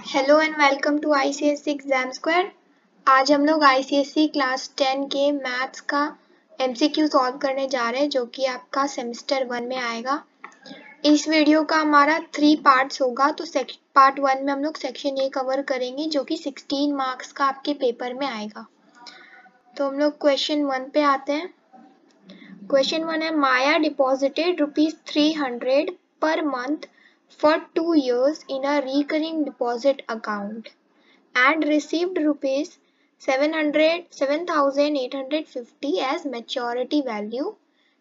Hello and welcome to ICSC exam square. आज हम लोग आईसीएससी क्लास 10 के मैथ्स का एमसीक्यू सॉल्व करने जा रहे हैं जो कि आपका सेमेस्टर 1 में आएगा। इस वीडियो का हमारा 3 पार्ट्स होगा। तो पार्ट 1 में हम लोग सेक्शन ए कवर करेंगे जो कि 16 मार्क्स का आपके पेपर में आएगा। तो हम लोग क्वेश्चन 1 पे आते हैं। क्वेश्चन 1 है, माया deposited ₹300 per month for 2 years in a recurring deposit account and received ₹7,850 as maturity value.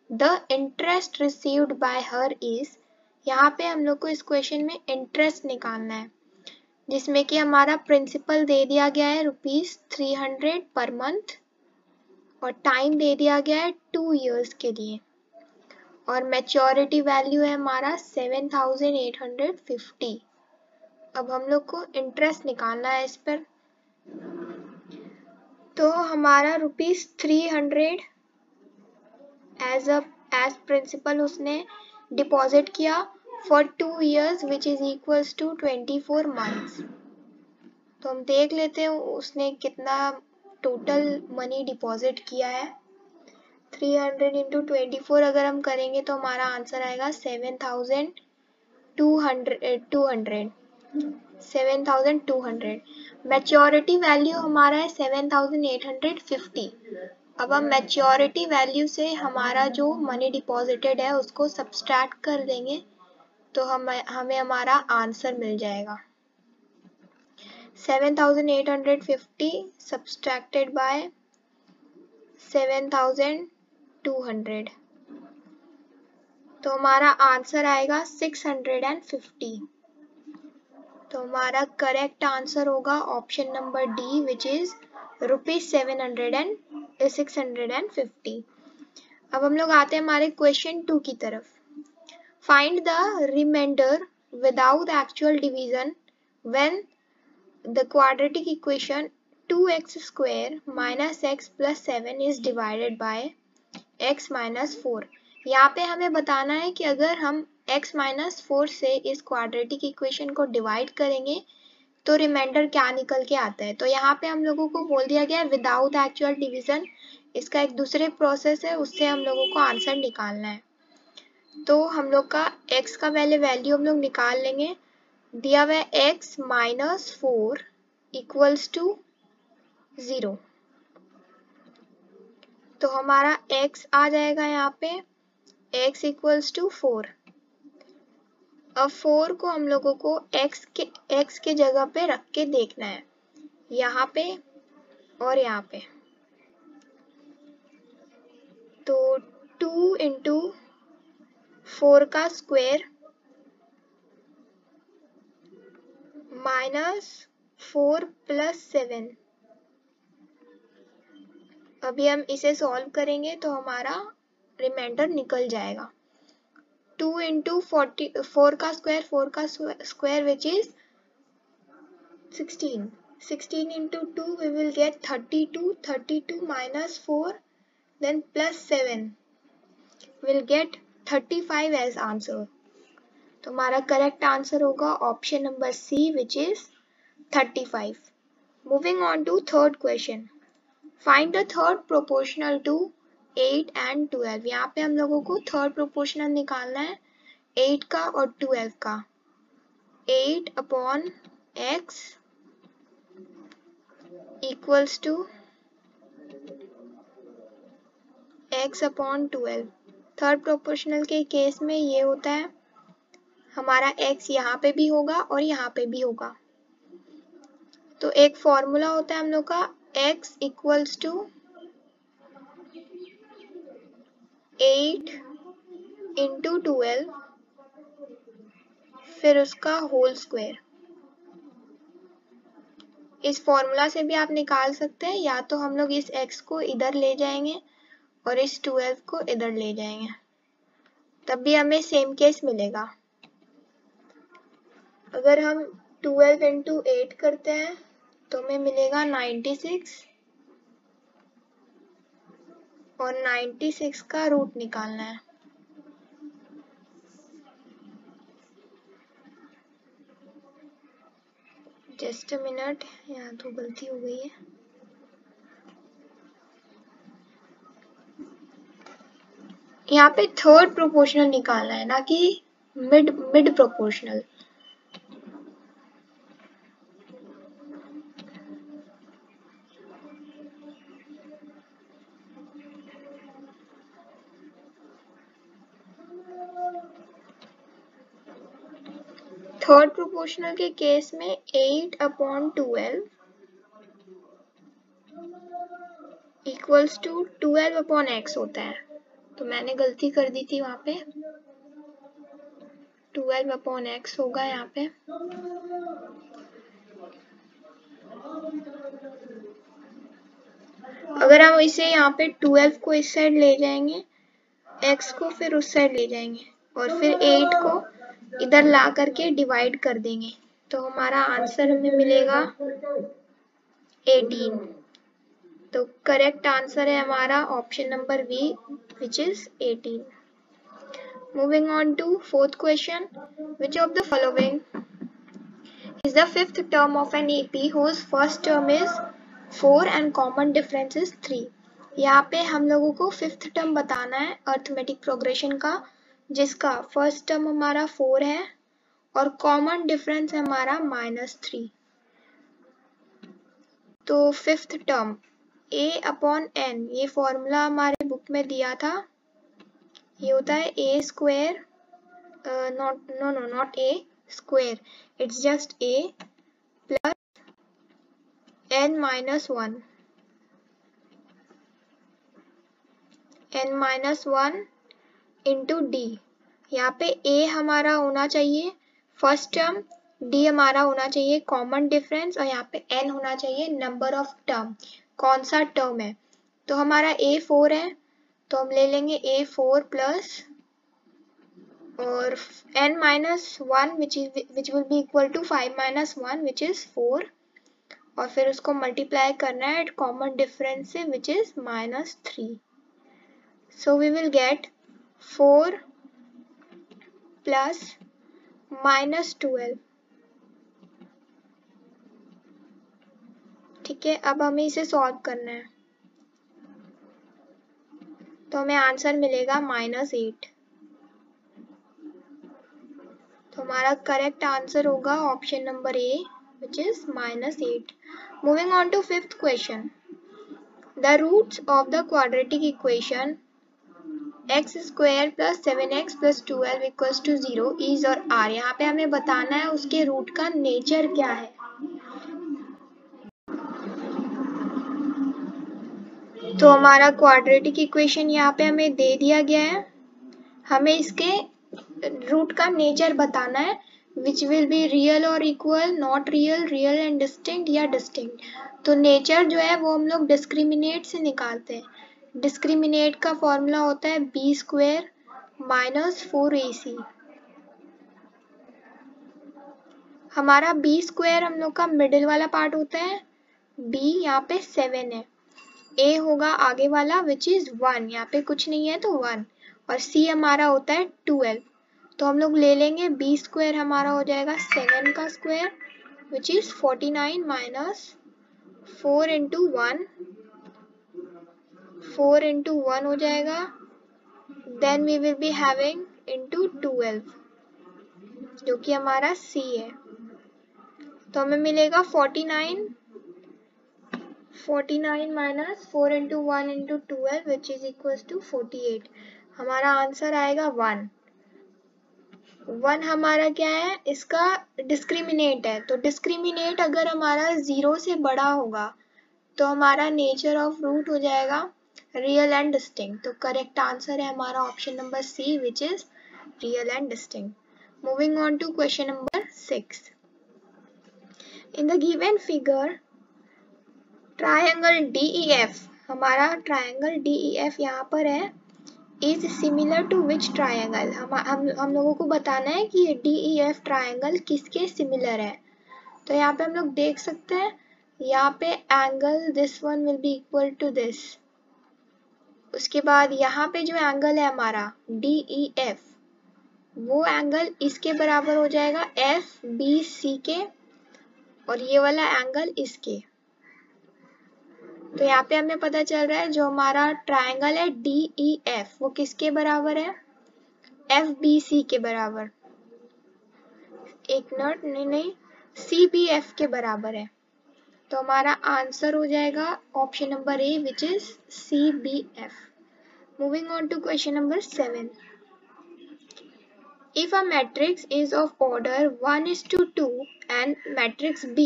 The interest received by her is, यहाँ पे हम लोग को इस क्वेश्चन में इंटरेस्ट निकालना है जिसमें कि हमारा प्रिंसिपल दे दिया गया है ₹300 पर मंथ और टाइम दे दिया गया है 2 years के लिए और मैच्योरिटी वैल्यू है हमारा 7,850। अब हम लोग को इंटरेस्ट निकालना है इस पर। तो हमारा ₹300 एज प्रिंसिपल उसने डिपॉजिट किया for 2 years which is equals to 24 months। तो हम देख लेते हैं उसने कितना टोटल मनी डिपॉजिट किया है। 300 इंटू 24 अगर हम करेंगे तो हमारा आंसर आएगा 7,200। मैच्योरिटी वैल्यू हमारा है 7,850। अब हम मैच्योरिटी वैल्यू से हमारा जो मनी डिपॉजिटेड है उसको सब्सट्रैक्ट कर देंगे तो हमें हमारा आंसर मिल जाएगा 7,850 सब्सट्रैक्टेड बाय 7,200 तो हमारा आंसर आएगा 650। तो हमारा करेक्ट आंसर होगा option number D which is ₹650। अब हम लोग आते हैं हमारे क्वेश्चन 2 की तरफ। Find the remainder without actual division when the quadratic equation 2x² minus x plus 7 is divided by x minus 4। यहाँ पे हमें बताना है कि अगर हम x minus 4 से इस क्वाड्रेटिक इक्वेशन को डिवाइड करेंगे तो रिमाइंडर क्या निकल के आता है। तो यहाँ पे हम लोगों को बोल दिया गया है विदाउट एक्चुअल डिवीजन। इसका एक दूसरे प्रोसेस है, उससे हम लोगों को आंसर निकालना है। तो हम लोग का x का वैल्यू हम लोग निकाल लेंगे। दिया हुआ है x minus 4 इक्वल्स टू 0। तो हमारा x आ जाएगा यहाँ पे x इक्वल्स टू 4। अब 4 को हम लोगों को x के जगह पे रख के देखना है, यहाँ पे और यहाँ पे। तो 2 इंटू 4 का स्क्वायर माइनस 4 प्लस 7। अभी हम इसे सॉल्व करेंगे तो हमारा रिमाइंडर निकल जाएगा। 2 इंटू 4 का square which is 16। 16 into 2 we will get 32. 32 minus 4 then plus 7 will get 35 as answer। तो हमारा करेक्ट आंसर होगा option number C which is 35। Moving on to third question. Find the third proportional to 8 and 12। यहाँ पे हम लोगों को third proportional निकालना है 8 का और 12 का। 8 upon x equals to x upon 12। Third proportional के केस में ये होता है हमारा x यहाँ पे भी होगा और यहाँ पे भी होगा। तो एक फॉर्मूला होता है हम लोग का x इक्वल्स टू 8 इंटू 12 फिर उसका होल स्क्वायर। इस फॉर्मूला से भी आप निकाल सकते हैं, या तो हम लोग इस x को इधर ले जाएंगे और इस 12 को इधर ले जाएंगे, तब भी हमें सेम केस मिलेगा। अगर हम 12 इंटू 8 करते हैं तो हमें मिलेगा 96 और 96 का रूट निकालना है। जस्ट अ मिनट, यहाँ तो गलती हो गई है। यहाँ पे थर्ड प्रोपोर्शनल निकालना है, ना कि मिड प्रोपोर्शनल। थर्ड प्रोपोर्शनल के केस में 8/12 इक्वल्स टू 12/x होता है, तो मैंने गलती कर दी थी वहां पे, 12/x होगा यहाँ पे। अगर हम इसे यहाँ पे 12 को इस साइड ले जाएंगे, x को फिर उस साइड ले जाएंगे और फिर 8 को इधर ला करके डिवाइड कर देंगे, तो हमारा आंसर हमें मिलेगा 18। तो करेक्ट आंसर है हमारा option number B, which is 18। Moving on to fourth question, which of the following is the fifth term of an AP whose first term is 4 and common difference is 3? यहाँ पे हम लोगों को fifth term बताना है arithmetic progression का, जिसका first term हमारा 4 है और कॉमन डिफरेंस है हमारा -3। तो फिफ्थ टर्म a/n, ये फॉर्मूला हमारे बुक में दिया था, ये होता है a square, not a square, it's just a plus n-1 into d। यहाँ पे a हमारा होना चाहिए फर्स्ट टर्म, d हमारा होना चाहिए कॉमन डिफरेंस, और यहाँ पे n होना चाहिए नंबर ऑफ टर्म, कौन सा टर्म है। तो हमारा a 4 है, तो हम ले लेंगे a4 प्लस और n-1 which will be equal to 5-1 which is 4, और फिर उसको मल्टीप्लाई करना है कॉमन डिफरेंस से which is -3। So we will get 4 plus -12। ठीक है, अब हमें इसे सॉल्व करना है, तो हमें आंसर मिलेगा -8। तो हमारा करेक्ट आंसर होगा option number A, which is -8। Moving on to fifth question. The roots of the quadratic equation x square plus 7x plus 12 equals to 0 is और r, यहाँ पे हमें बताना है उसके रूट का नेचर क्या है। तो हमारा क्वाड्रेटिक इक्वेशन यहाँ पे हमें दे दिया गया है, हमें इसके रूट का नेचर बताना है, विच विल बी रियल और equal, not real, real and distinct या डिस्टिंक्ट। तो नेचर जो है वो हम लोग डिस्क्रिमिनेट से निकालते हैं। डिस्क्रिमिनेट का फॉर्मूला होता है b स्क्वायर माइनस 4ac। हमारा b स्क्वायर हम लोग का मिडिल वाला पार्ट होता है, b यहाँ पे 7 है, a होगा आगे वाला विच इज 1, यहाँ पे कुछ नहीं है तो 1, और c हमारा होता है 12। तो हम लोग ले लेंगे b स्क्वायर हमारा हो जाएगा 7 का square which is 49 minus 4 into 1, 4 into 1 हो जाएगा, then we will be having into 12 जो कि हमारा c है। तो हमें मिलेगा 49 minus 4 into 1 into 12 which is equal to 48। हमारा आंसर आएगा 1। 1 हमारा क्या है, इसका डिस्क्रिमिनेट है, तो डिस्क्रिमिनेट अगर हमारा 0 से बड़ा होगा तो हमारा नेचर ऑफ रूट हो जाएगा रियल एंड डिस्टिंक्ट। तो करेक्ट आंसर है हमारा option number C which is real and distinct. Moving on to question number 6। In the given figure triangle DEF, हमारा ट्रायंगल DEF यहाँ पर है, is similar to which triangle. हम लोगों को बताना है कि DEF ट्रायंगल किसके सिमिलर है। तो यहाँ पे हम लोग देख सकते हैं, यहाँ पे angle this one will be equal to this, उसके बाद यहाँ पे जो एंगल है हमारा DEF, वो एंगल इसके बराबर हो जाएगा FBC के, और ये वाला एंगल इसके। तो यहाँ पे हमें पता चल रहा है जो हमारा ट्रायंगल है DEF वो किसके बराबर है, FBC के बराबर, एक मिनट, नहीं CBF के बराबर है। तो हमारा आंसर हो जाएगा option number A which is CBF। Moving on to question number 7। If a matrix is of order 1:2 and matrix B,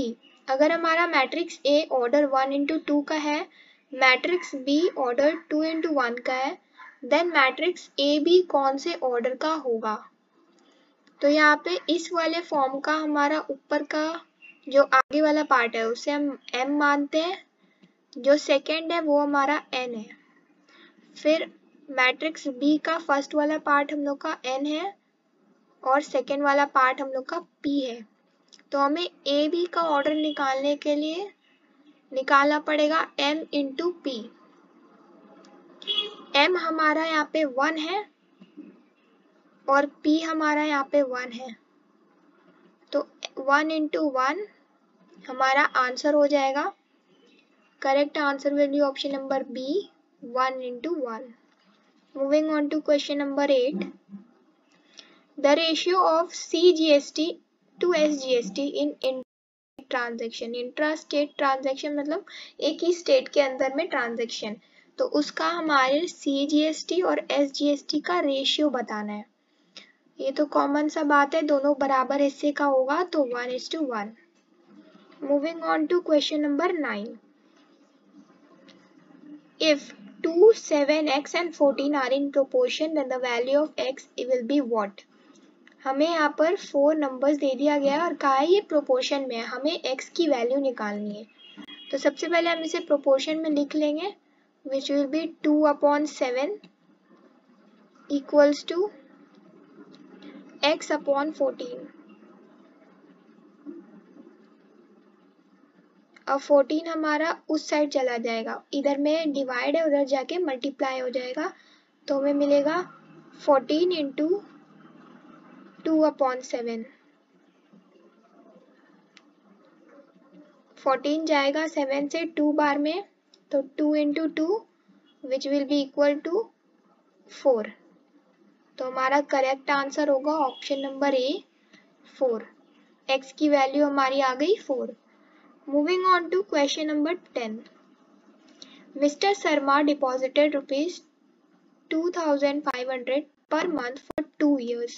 अगर हमारा मैट्रिक्स A ऑर्डर 1:2 का है, मैट्रिक्स B ऑर्डर 2:1 का है, देन मैट्रिक्स AB कौन से ऑर्डर का होगा। तो यहाँ पे इस वाले फॉर्म का हमारा ऊपर का जो आगे वाला पार्ट है उसे हम M मानते हैं, जो सेकेंड है वो हमारा N है, फिर मैट्रिक्स B का फर्स्ट वाला पार्ट हम लोग का N है और सेकेंड वाला पार्ट हम लोग का P है। तो हमें AB का ऑर्डर निकालने के लिए निकालना पड़ेगा M इंटू P। M हमारा यहाँ पे 1 है और P हमारा यहाँ पे 1 है, तो 1 इंटू 1 हमारा आंसर हो जाएगा। Correct answer will be option number B, 1 into 1। Moving on to question number 8। The ratio of CGST to SGST in transaction, intra state transaction मतलब एक ही स्टेट के अंदर में ट्रांजैक्शन, तो उसका हमारे CGST और SGST का रेशियो बताना है। ये तो कॉमन सा बात है, दोनों बराबर हिस्से का होगा तो 1:1। Moving on to question number 9। If 2, 7, x and 14 are in proportion, then the value of x will be what? हमें यहाँ पर 4 नंबर्स दे दिया गया है और कहा है ये प्रोपोर्शन में है, हमें x की वैल्यू निकालनी है। तो सबसे पहले हम इसे प्रोपोर्शन में लिख लेंगे, which will be 2/7 equals to x/14। अब 14 हमारा उस साइड चला जाएगा, इधर में डिवाइड है उधर जाके मल्टीप्लाई हो जाएगा, तो हमें मिलेगा 14 इंटू 2/7। 14 जाएगा 7 से 2 बार में, तो 2 into 2 which will be equal to 4। तो हमारा करेक्ट आंसर होगा ऑप्शन नंबर ए 4। x की वैल्यू हमारी आ गई 4। Moving on to question number 10। Mister Sharma deposited ₹2,500 per month for 2 years.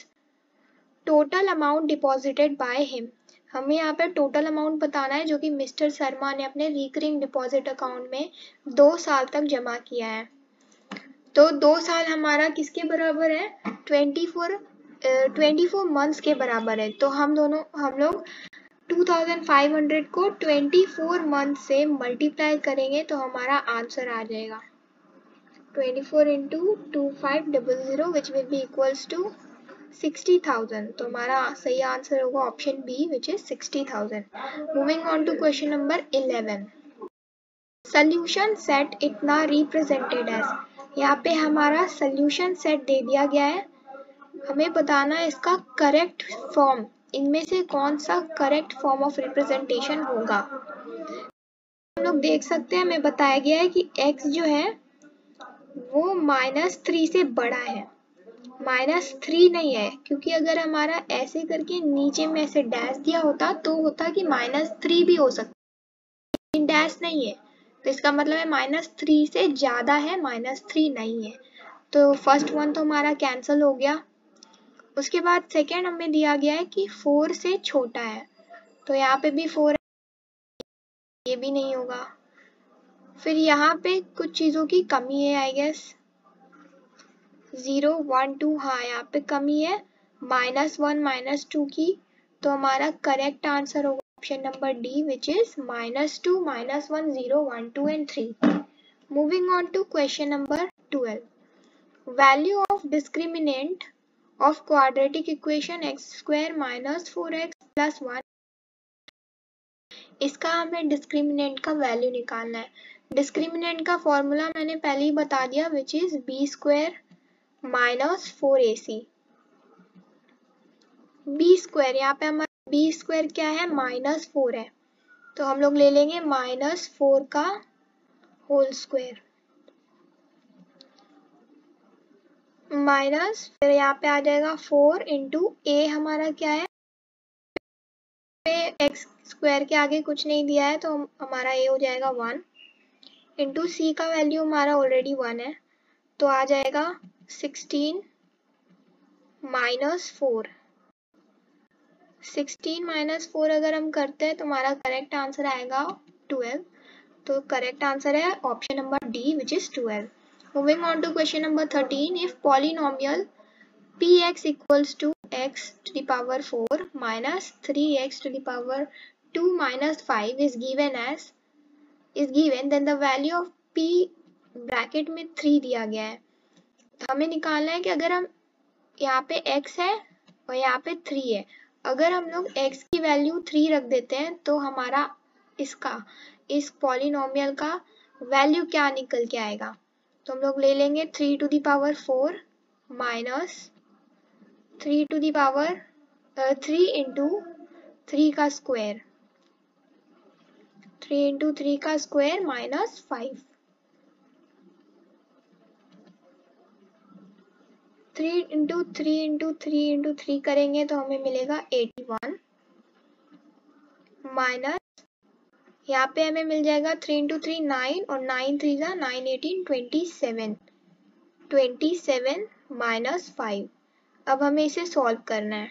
Total amount deposited by him. हमें यहाँ पे टोटल अमाउंट बताना है जो कि मिस्टर शर्मा ने अपने रिकरिंग डिपॉजिट अकाउंट में 2 साल तक जमा किया है। तो 2 साल हमारा किसके बराबर है, 24 मंथ्स के बराबर है। तो हम लोग 2500 को 24 मंथ से मल्टीप्लाई करेंगे तो हमारा आंसर आ जाएगा 24 into 2500 which will be equals to 60,000। तो हमारा सही आंसर होगा option B which is 60,000। Moving on to question number 11। Solution set इतना रिप्रेजेंटेड एज, यहाँ पे हमारा सोल्यूशन सेट दे दिया गया है, हमें बताना है इसका करेक्ट फॉर्म, इनमें से कौन सा करेक्ट फॉर्म ऑफ रिप्रेजेंटेशन होगा। हम लोग देख सकते हैं हमें बताया गया है कि x जो है वो -3 से बड़ा है, -3 नहीं है, क्योंकि अगर हमारा ऐसे करके नीचे में ऐसे डैश दिया होता तो होता कि -3 भी हो सकता, लेकिन डैश नहीं है, तो इसका मतलब है -3 से ज्यादा है, -3 नहीं है। तो फर्स्ट वन तो हमारा कैंसिल हो गया। उसके बाद सेकेंड हमें दिया गया है कि 4 से छोटा है, तो यहाँ पे भी 4 है, ये भी नहीं होगा। फिर यहाँ पे कुछ चीज़ों की कमी है, आई गेस 0, 1, 2, हाँ यहाँ पे कमी है, -1, -2 की। तो हमारा करेक्ट आंसर होगा option number D which is -2, -1, 0, 1, 2 and 3। Moving on to question number 12। Value of discriminant of quadratic equation x square minus 4x plus 1। इसका हमें डिस्क्रिमिनेंट का वैल्यू निकालना है। डिस्क्रिमिनेंट का फॉर्मूला मैंने पहले ही बता दिया which is b² minus 4ac। b² यहाँ पे हमारा b² क्या है, -4 है, तो हम लोग ले लेंगे -4 का होल स्क्वायर माइनस, फिर यहाँ पे आ जाएगा 4 इंटू ए हमारा क्या है, एक्स स्क्वायर के आगे कुछ नहीं दिया है तो हमारा ए हो जाएगा 1 इंटू सी का वैल्यू हमारा ऑलरेडी 1 है तो आ जाएगा 16 माइनस 4। 16 माइनस 4 अगर हम करते हैं तो हमारा करेक्ट आंसर आएगा 12। तो करेक्ट आंसर है option number D which is 12। Moving on to question number 13, if polynomial px equals to x to the power 4 minus 3x to the power 2 minus 5 is given then the value of p bracket में 3 दिया गया है। हमें निकालना है कि अगर हम यहाँ पे x है और यहाँ पे 3 है, अगर हम लोग x की वैल्यू 3 रख देते हैं तो हमारा इस पॉलिनोमियल का वैल्यू क्या निकल के आएगा। तो हम लोग ले लेंगे 3 to the power 4 minus 3 to the power 3 into 3 का स्क्वायर, 3 इंटू 3 का square minus 5, 3 into 3 into 3 into 3 करेंगे तो हमें मिलेगा 81 माइनस यहाँ पे हमें मिल जाएगा 3 इंटू 3 9 और 9 3 का 9 18 27 माइनस 5। अब हमें इसे सॉल्व करना है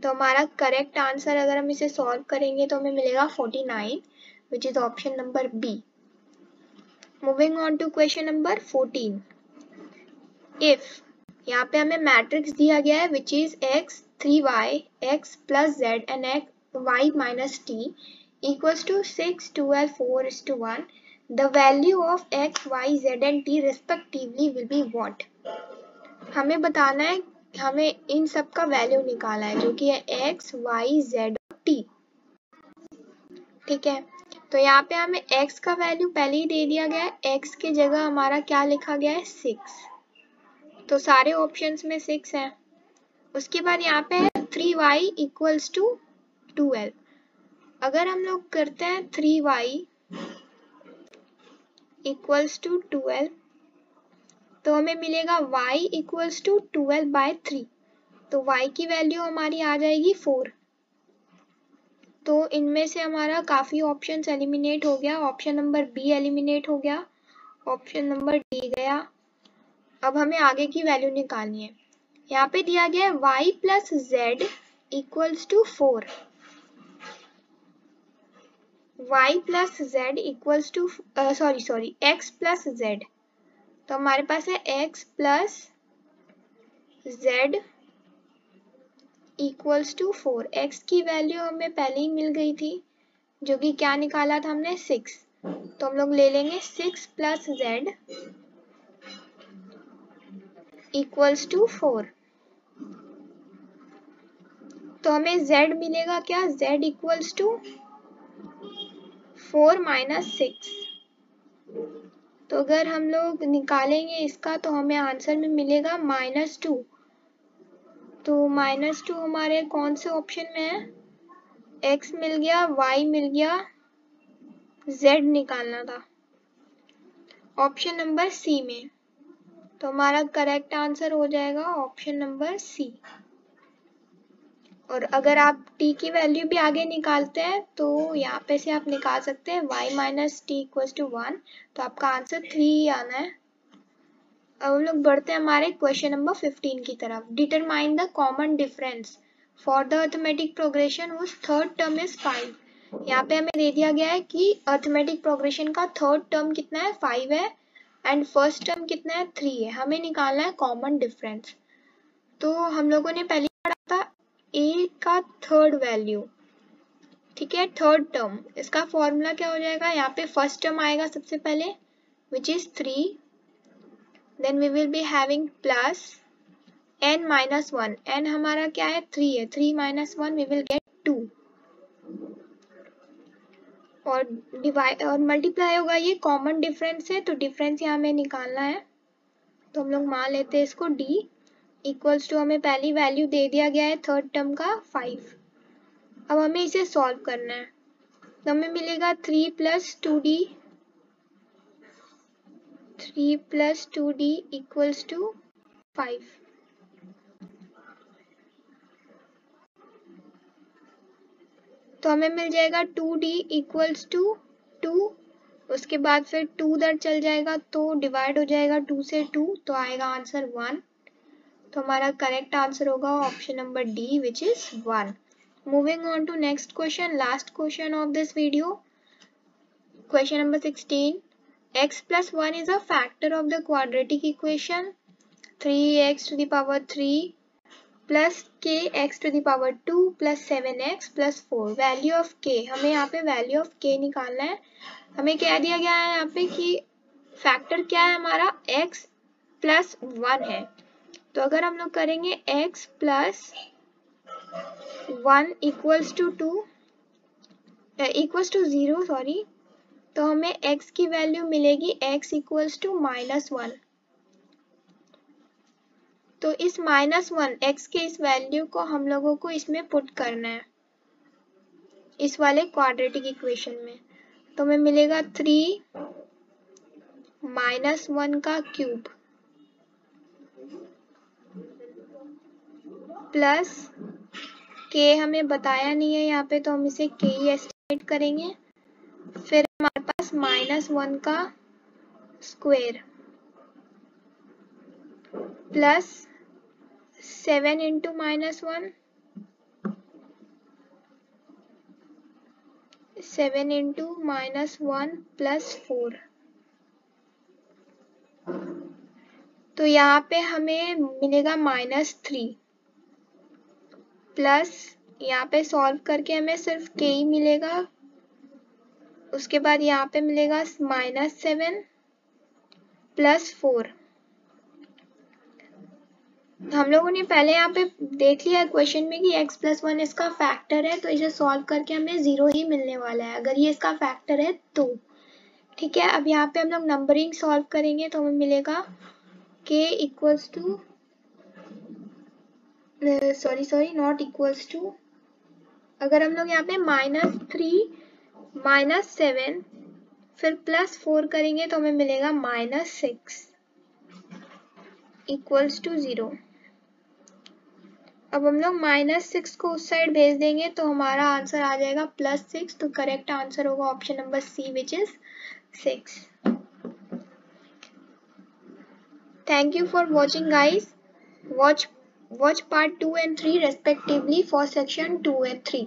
तो हमारा करेक्ट आंसर अगर हम इसे सॉल्व करेंगे तो हमें मिलेगा 49 which is option number B. Moving on to question number 14, if यहाँ पे हमें मैट्रिक्स दिया गया है which is x 3y x plus z and y minus t equals to 6 12 4:1, the value of x y z and t respectively will be what। हमें बताना है, हमें इन सब का वैल्यू निकाला है जो कि है x, y, z और t। ठीक है, तो यहाँ पे हमें x का वैल्यू पहले ही दे दिया गया है, x के जगह हमारा क्या लिखा गया है 6, तो सारे ऑप्शंस में 6 है। उसके बाद यहाँ पे है 3y इक्वल्स टू 12। अगर हम लोग करते हैं 3y इक्वल्स टू 12 तो हमें मिलेगा y इक्वल्स टू 12/3, तो y की वैल्यू हमारी आ जाएगी 4। तो इनमें से हमारा काफी ऑप्शंस एलिमिनेट हो गया, ऑप्शन नंबर बी एलिमिनेट हो गया, ऑप्शन नंबर डी गया। अब हमें आगे की वैल्यू निकालनी है। यहाँ पे दिया गया है y plus Z equals to 4, y plus Z equals to sorry x plus Z, तो हमारे पास है x plus z equals to 4। x की वैल्यू हमें पहले ही मिल गई थी जो कि क्या निकाला था हमने 6, तो हम लोग ले लेंगे 6 प्लस z इक्वल्स टू 4। तो हमें z मिलेगा क्या, z इक्वल्स टू 4 माइनस 6। तो अगर हम लोग निकालेंगे इसका तो हमें आंसर में मिलेगा -2। तो -2 हमारे कौन से ऑप्शन में है, x मिल गया, y मिल गया, z निकालना था ऑप्शन नंबर सी में, तो हमारा करेक्ट आंसर हो जाएगा ऑप्शन नंबर सी। और अगर आप t की वैल्यू भी आगे निकालते हैं तो यहाँ पे से आप निकाल सकते हैं y minus T equals to 1, तो आपका आंसर 3 ही आना है। अब हम लोग बढ़ते हैं हमारे क्वेश्चन नंबर 15 की तरफ। Determine the common difference for the arithmetic progression whose third term is 5। यहाँ पे हमें दे दिया गया है कि अरिथमेटिक प्रोग्रेशन का थर्ड टर्म कितना है 5 है एंड फर्स्ट टर्म कितना है 3 है। हमें निकालना है कॉमन डिफरेंस। तो हम लोगों ने पहले पढ़ा था a का थर्ड वैल्यू, ठीक है, थर्ड टर्म, इसका फॉर्मूला क्या हो जाएगा, यहाँ पे फर्स्ट टर्म आएगा सबसे पहले which is 3, then we will be having plus n minus 1, n हमारा क्या है 3 है, 3 माइनस 1 वी विल गेट 2, और डिवाइड और मल्टीप्लाई होगा, ये कॉमन डिफरेंस है तो डिफरेंस यहाँ हमें निकालना है। तो हम लोग मान लेते हैं इसको d इक्वल्स टू, हमें पहली वैल्यू दे दिया गया है थर्ड टर्म का 5। अब हमें इसे सॉल्व करना है। तो हमें मिलेगा 3 plus 2d equals to 5। तो हमें मिल जाएगा 2d equals to 2, उसके बाद फिर 2 उधर चल जाएगा तो डिवाइड हो जाएगा 2 से 2, तो आएगा आंसर 1। तो हमारा करेक्ट आंसर होगा option number D which is 1। Moving on to next question, last question of this video, question number 16। x plus 1 is a factor of the quadratic equation 3x to the power 3 plus kx to the power 2 plus 7x plus 4। Value of k, हमें यहाँ पे value of k निकालना है। हमें क्या दिया गया है यहाँ पे कि फैक्टर क्या है हमारा x plus 1 है। तो अगर हम लोग करेंगे x plus 1 equals to 2 equals to 0 sorry, तो हमें x की वैल्यू मिलेगी x equals to -1। तो इस -1 x के इस वैल्यू को हम लोगों को इसमें पुट करना है, इस वाले क्वाड्रेटिक इक्वेशन में। तो हमें मिलेगा 3 -1 का क्यूब प्लस k हमें बताया नहीं है यहाँ पे, तो हम इसे k ही एस्टिमेट करेंगे। फिर हमारे पास -1 का square plus 7 into -1, 7 into -1 plus 4। तो यहाँ पे हमें मिलेगा -3 प्लस यहाँ पे सॉल्व करके हमें सिर्फ k ही मिलेगा। उसके बाद यहाँ पे मिलेगा -7 प्लस 4। हम लोगों ने पहले यहाँ पे देख लिया क्वेश्चन में कि x plus 1 इसका फैक्टर है, तो इसे सॉल्व करके हमें 0 ही मिलने वाला है अगर ये इसका फैक्टर है तो। ठीक है, अब यहाँ पे हम लोग नंबरिंग सॉल्व करेंगे तो हमें मिलेगा k equals to not equals to, अगर हम लोग यहाँ पे -3 -7 फिर +4 करेंगे तो हमें मिलेगा -6 इक्वल्स टू 0। अब हम लोग -6 को उस साइड भेज देंगे तो हमारा आंसर आ जाएगा +6। तो करेक्ट आंसर होगा option number C which is 6। Thank you for watching guys. Watch part 2 and 3 respectively for section 2 and 3.